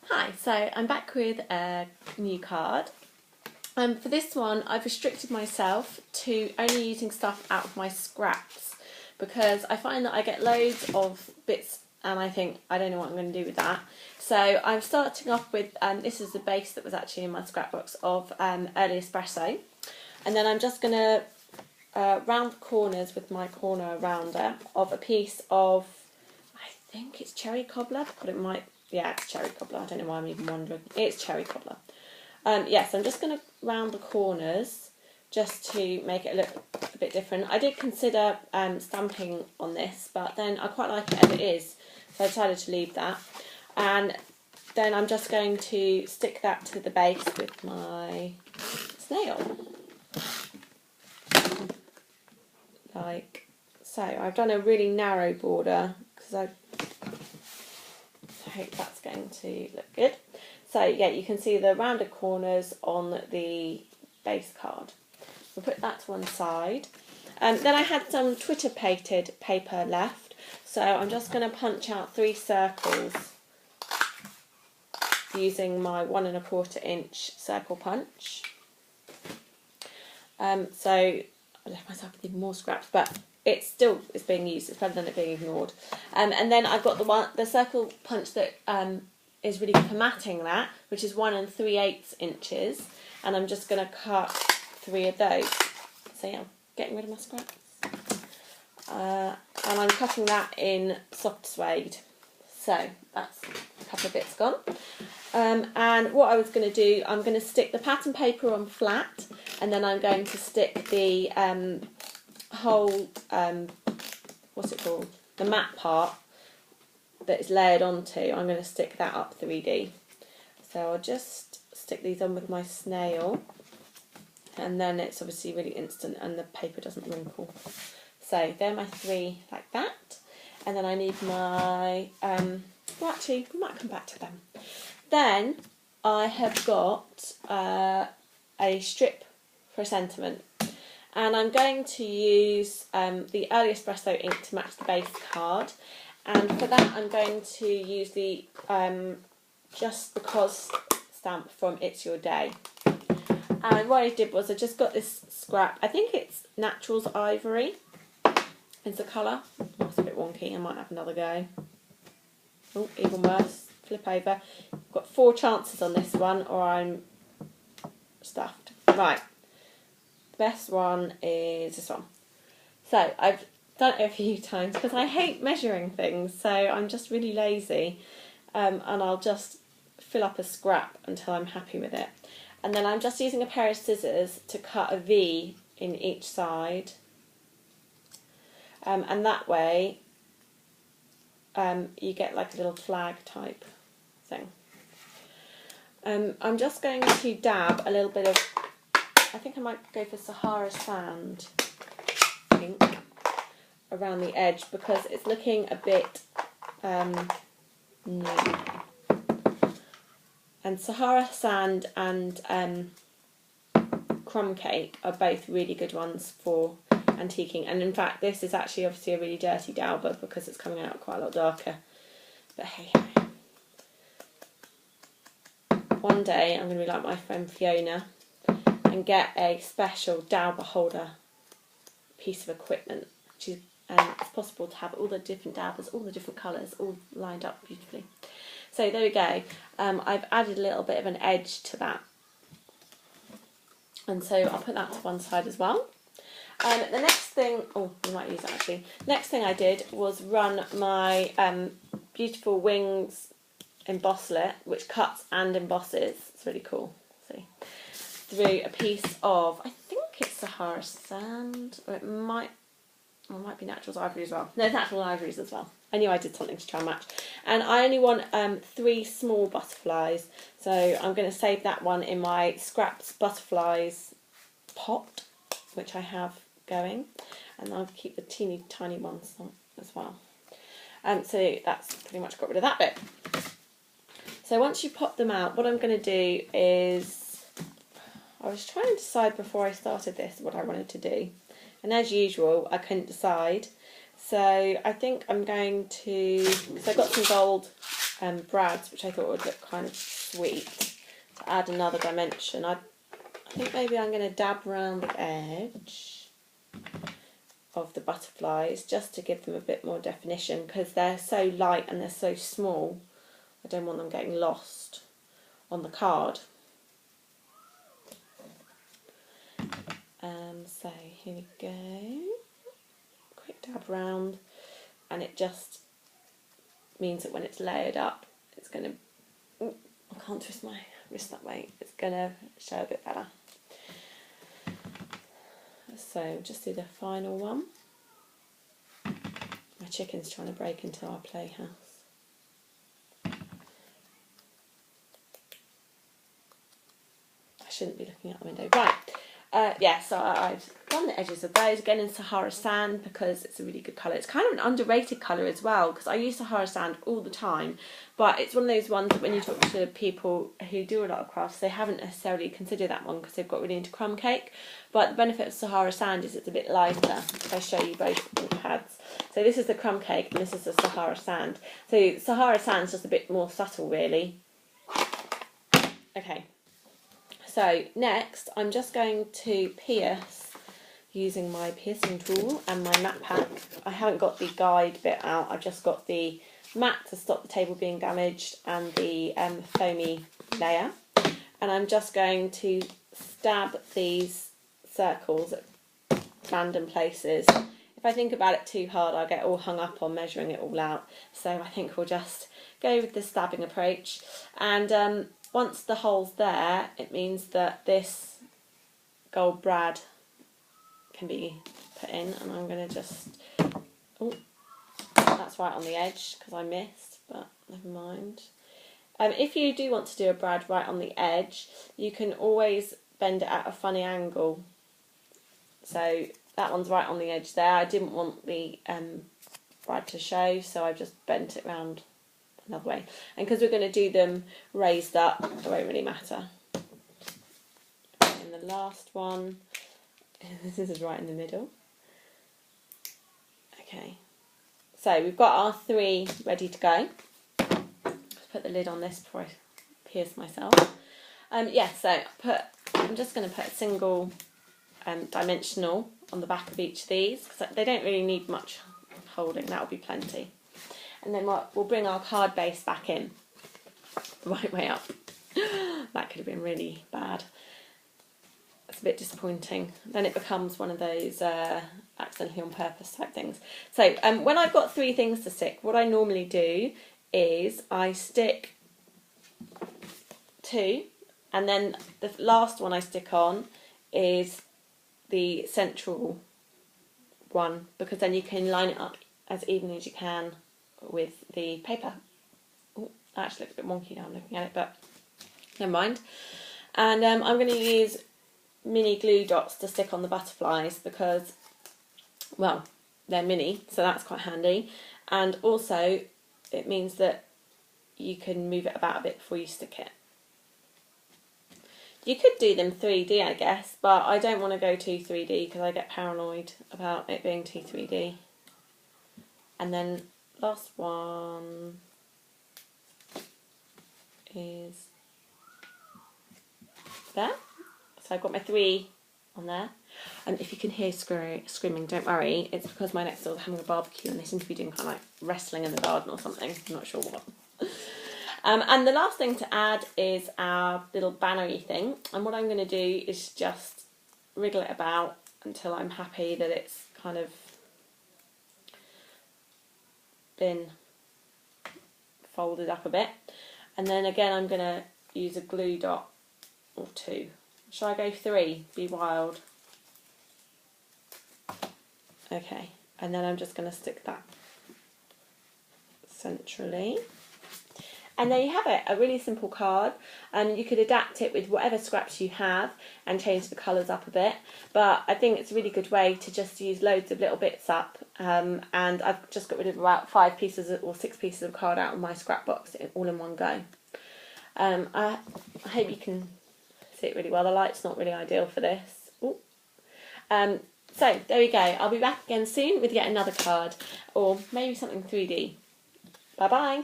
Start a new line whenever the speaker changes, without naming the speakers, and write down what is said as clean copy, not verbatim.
Hi, so I'm back with a new card. For this one, I've restricted myself to only using stuff out of my scraps because I find that I get loads of bits and I think I don't know what I'm going to do with that. So I'm starting off with, this is the base that was actually in my scrapbox of early espresso. And then I'm just going to round the corners with my corner rounder of a piece of, I think it's cherry cobbler, but it might, yeah, it's cherry cobbler. I don't know why I'm even wondering. It's cherry cobbler. Yes, I'm just going to round the corners just to make it look a bit different. I did consider stamping on this, but then I quite like it as it is, so I decided to leave that. And then I'm just going to stick that to the base with my snail. Like so. I've done a really narrow border because I hope that's going to look good. So yeah, you can see the rounded corners on the base card. We'll put that to one side. Then I had some Twitter painted paper left, so I'm just going to punch out 3 circles using my 1 1/4 inch circle punch. So I left myself with even more scraps, but it's being used. It's better than it being ignored. And then I've got the circle punch that is really good for matting that, which is 1 3/8 inches, and I'm just going to cut 3 of those. So yeah, I'm getting rid of my scraps. And I'm cutting that in soft suede. So that's a couple of bits gone. And what I was going to do, I'm going to stick the pattern paper on flat, and then I'm going to stick the whole, what's it called? The matte part that is layered onto, I'm going to stick that up 3D. So I'll just stick these on with my snail, and then it's obviously really instant and the paper doesn't wrinkle. So they're my 3 like that. And then I need my, well actually we might come back to them. Then I have got a strip for a sentiment, and I'm going to use the early espresso ink to match the base card, and for that I'm going to use the Just Because stamp from It's Your Day. And what I did was I just got this scrap, I think it's Naturals Ivory is the colour. That's a bit wonky, I might have another go. Oh, even worse, flip over. I've got 4 chances on this one or I'm stuffed. Right, the best one is this one. So I've done it a few times because I hate measuring things, so I'm just really lazy, and I'll just fill up a scrap until I'm happy with it. And then I'm just using a pair of scissors to cut a V in each side, and that way you get like a little flag type thing. I'm just going to dab a little bit of, I think I might go for Sahara Sand ink around the edge because it's looking a bit nude. And Sahara Sand and Crumb Cake are both really good ones for antiquing, and in fact this is actually obviously a really dirty dauber because it's coming out quite a lot darker, but hey, one day I'm going to be like my friend Fiona and get a special dauber holder piece of equipment, and it's possible to have all the different daubers, all the different colours, all lined up beautifully. So there we go. I've added a little bit of an edge to that, and so I'll put that to one side as well. The next thing, oh, we might use that actually. Next thing I did was run my beautiful wings embosselet, which cuts and embosses. It's really cool. See, through a piece of, I think it's Sahara Sand, or it might be Naturals Ivory as well. No, it's Natural Ivories as well. I knew I did something to try and match. And I only want 3 small butterflies, so I'm going to save that one in my scraps butterflies pot, which I have going, and I'll keep the teeny tiny ones on as well. So that's pretty much got rid of that bit. So once you pop them out, what I'm going to do is, I was trying to decide before I started this what I wanted to do, and as usual I couldn't decide, so I think I'm going to, because I've got some gold brads, which I thought would look kind of sweet, to add another dimension. I think maybe I'm going to dab around the edge of the butterflies just to give them a bit more definition, because they're so light and they're so small. I don't want them getting lost on the card. So here we go. Quick dab round, and it just means that when it's layered up, it's going to, I can't twist my wrist that way, it's going to show a bit better. So just do the final one. My chicken's trying to break into our playhouse. I shouldn't be looking out the window. Right. Yeah, so I've done the edges of those again in Sahara Sand because it's a really good colour. It's kind of an underrated colour as well, because I use Sahara Sand all the time, but it's one of those ones that when you talk to people who do a lot of crafts, they haven't necessarily considered that one because they've got really into crumb cake. But the benefit of Sahara Sand is it's a bit lighter. If I show you both pads. So this is the crumb cake and this is the Sahara Sand. So Sahara Sand is just a bit more subtle really. Okay. So next, I'm just going to pierce using my piercing tool and my mat pack. I haven't got the guide bit out, I've just got the mat to stop the table being damaged and the foamy layer. And I'm just going to stab these circles at random places. If I think about it too hard, I'll get all hung up on measuring it all out. So I think we'll just go with the stabbing approach. And once the hole's there, it means that this gold brad can be put in, and I'm going to just, oh, that's right on the edge because I missed, but never mind. If you do want to do a brad right on the edge, you can always bend it at a funny angle. So that one's right on the edge there. I didn't want the brad to show, so I've just bent it round another way, and because we're going to do them raised up, it won't really matter. And the last one, this is right in the middle. Okay, so we've got our three ready to go. Let's put the lid on this before I pierce myself. Yeah, so I'm just going to put a single dimensional on the back of each of these because they don't really need much holding, that'll be plenty. And then we'll bring our card base back in the right way up. That could have been really bad. It's a bit disappointing. Then it becomes one of those accidentally on purpose type things. So when I've got three things to stick, what I normally do is I stick two, and then the last one I stick on is the central one, because then you can line it up as evenly as you can with the paper. Oh, that actually looks a bit wonky now I'm looking at it, but never mind. And I'm going to use mini glue dots to stick on the butterflies because, well, they're mini, so that's quite handy. And also it means that you can move it about a bit before you stick it. You could do them 3D, I guess, but I don't want to go too 3D because I get paranoid about it being too 3D. And then last one is there. So I've got my three on there. And if you can hear screaming, don't worry. It's because my next door is having a barbecue and they seem to be doing kind of like wrestling in the garden or something. I'm not sure what. And the last thing to add is our little banner-y thing. And what I'm going to do is just wriggle it about until I'm happy that it's kind of been folded up a bit. And then again I'm going to use a glue dot or two. Shall I go three? Be wild. Okay, and then I'm just going to stick that centrally. And there you have it, a really simple card. You could adapt it with whatever scraps you have and change the colours up a bit. But I think it's a really good way to just use loads of little bits up. And I've just got rid of about 5 pieces or 6 pieces of card out of my scrap box all in one go. I hope you can see it really well. The light's not really ideal for this. Ooh. So there we go. I'll be back again soon with yet another card or maybe something 3D. Bye bye.